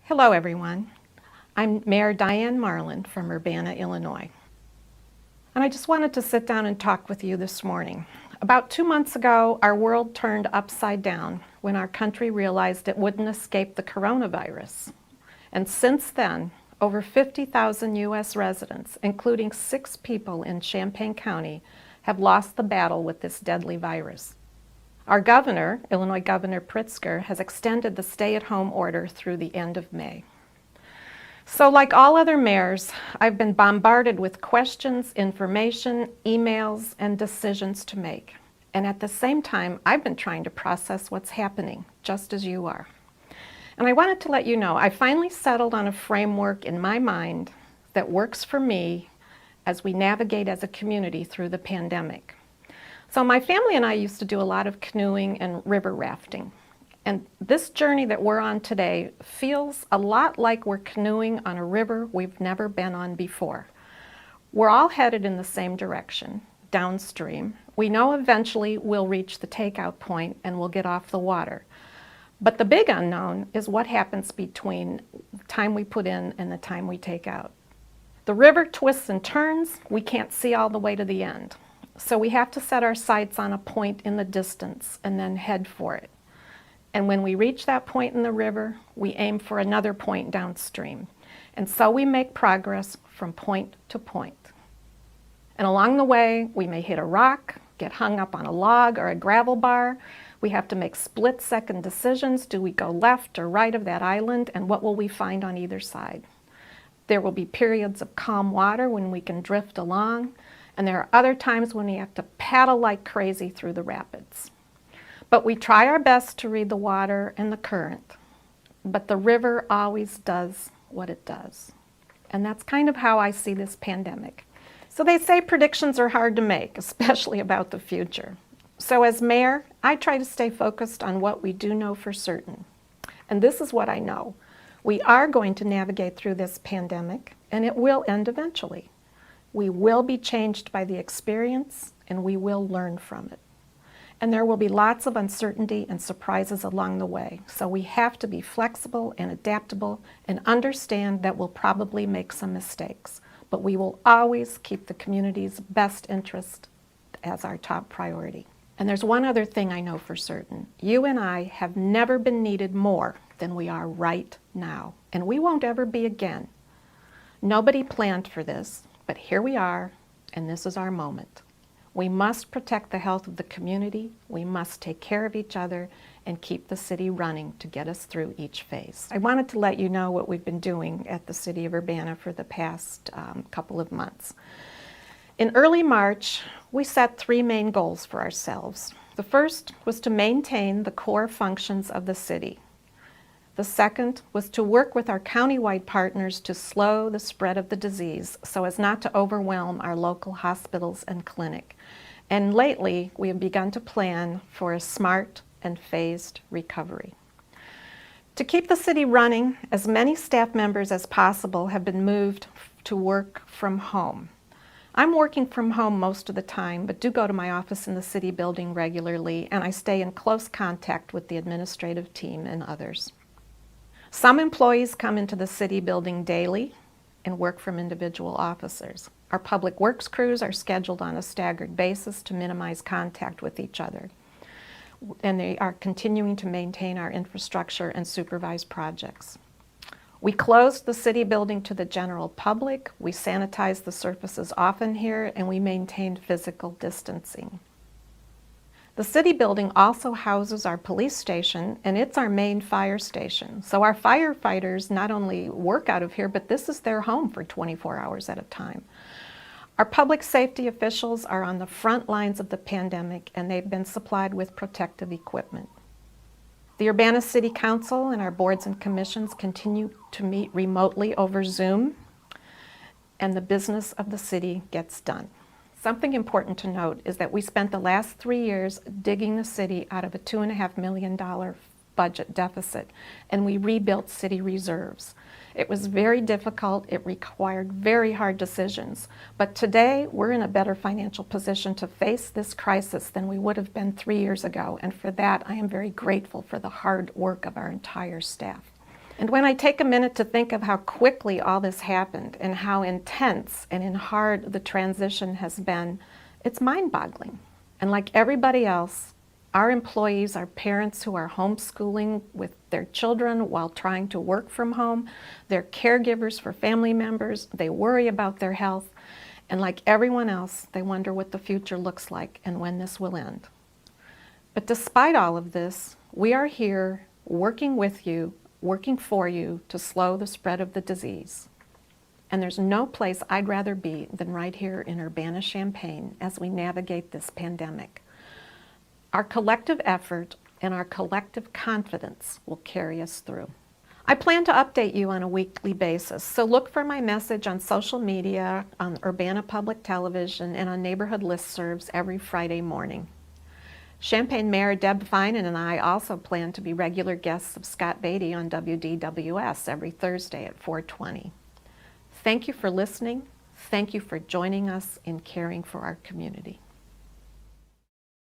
Hello everyone. I'm Mayor Diane Marlin from Urbana, Illinois. And I just wanted to sit down and talk with you this morning. About 2 months ago, our world turned upside down when our country realized it wouldn't escape the coronavirus. And since then, over 50,000 U.S. residents, including 6 people in Champaign County, have lost the battle with this deadly virus. Our governor, Illinois Governor Pritzker, has extended the stay-at-home order through the end of May. So like all other mayors, I've been bombarded with questions, information, emails, and decisions to make. And at the same time, I've been trying to process what's happening, just as you are. And I wanted to let you know, I finally settled on a framework in my mind that works for me as we navigate as a community through the pandemic. So my family and I used to do a lot of canoeing and river rafting. And this journey that we're on today feels a lot like we're canoeing on a river we've never been on before. We're all headed in the same direction, downstream. We know eventually we'll reach the takeout point and we'll get off the water. But the big unknown is what happens between the time we put in and the time we take out. The river twists and turns. We can't see all the way to the end. So we have to set our sights on a point in the distance and then head for it. And when we reach that point in the river, we aim for another point downstream. And so we make progress from point to point. And along the way, we may hit a rock, get hung up on a log or a gravel bar. We have to make split-second decisions. Do we go left or right of that island? And what will we find on either side? There will be periods of calm water when we can drift along. And there are other times when we have to paddle like crazy through the rapids. But we try our best to read the water and the current. But the river always does what it does. And that's kind of how I see this pandemic. So they say predictions are hard to make, especially about the future. So as mayor, I try to stay focused on what we do know for certain. And this is what I know. We are going to navigate through this pandemic, and it will end eventually. We will be changed by the experience, and we will learn from it. And there will be lots of uncertainty and surprises along the way, so we have to be flexible and adaptable and understand that we'll probably make some mistakes, but we will always keep the community's best interest as our top priority. And there's one other thing I know for certain. You and I have never been needed more than we are right now, and we won't ever be again. Nobody planned for this. But here we are, and this is our moment. We must protect the health of the community, we must take care of each other, and keep the city running to get us through each phase. I wanted to let you know what we've been doing at the City of Urbana for the past couple of months. In early March, we set 3 main goals for ourselves. The first was to maintain the core functions of the city. The second was to work with our countywide partners to slow the spread of the disease so as not to overwhelm our local hospitals and clinic. And lately, we have begun to plan for a smart and phased recovery. To keep the city running, as many staff members as possible have been moved to work from home. I'm working from home most of the time, but do go to my office in the city building regularly, and I stay in close contact with the administrative team and others. Some employees come into the city building daily and work from individual offices. Our public works crews are scheduled on a staggered basis to minimize contact with each other. And they are continuing to maintain our infrastructure and supervise projects. We closed the city building to the general public, we sanitized the surfaces often here, and we maintained physical distancing. The city building also houses our police station, and it's our main fire station. So our firefighters not only work out of here, but this is their home for 24 hours at a time. Our public safety officials are on the front lines of the pandemic, and they've been supplied with protective equipment. The Urbana City Council and our boards and commissions continue to meet remotely over Zoom, and the business of the city gets done. Something important to note is that we spent the last 3 years digging the city out of a $2.5 million budget deficit, and we rebuilt city reserves. It was very difficult, it required very hard decisions, but today we're in a better financial position to face this crisis than we would have been 3 years ago, and for that I am very grateful for the hard work of our entire staff. And when I take a minute to think of how quickly all this happened and how intense and hard the transition has been, it's mind-boggling. And like everybody else, our employees are parents who are homeschooling with their children while trying to work from home. They're caregivers for family members. They worry about their health. And like everyone else, they wonder what the future looks like and when this will end. But despite all of this, we are here working with you, working for you to slow the spread of the disease. And there's no place I'd rather be than right here in Urbana-Champaign as we navigate this pandemic. Our collective effort and our collective confidence will carry us through. I plan to update you on a weekly basis, so look for my message on social media, on Urbana Public Television, and on neighborhood listservs every Friday morning. Champaign Mayor Deb Finan and I also plan to be regular guests of Scott Beatty on WDWS every Thursday at 4:20. Thank you for listening. Thank you for joining us in caring for our community.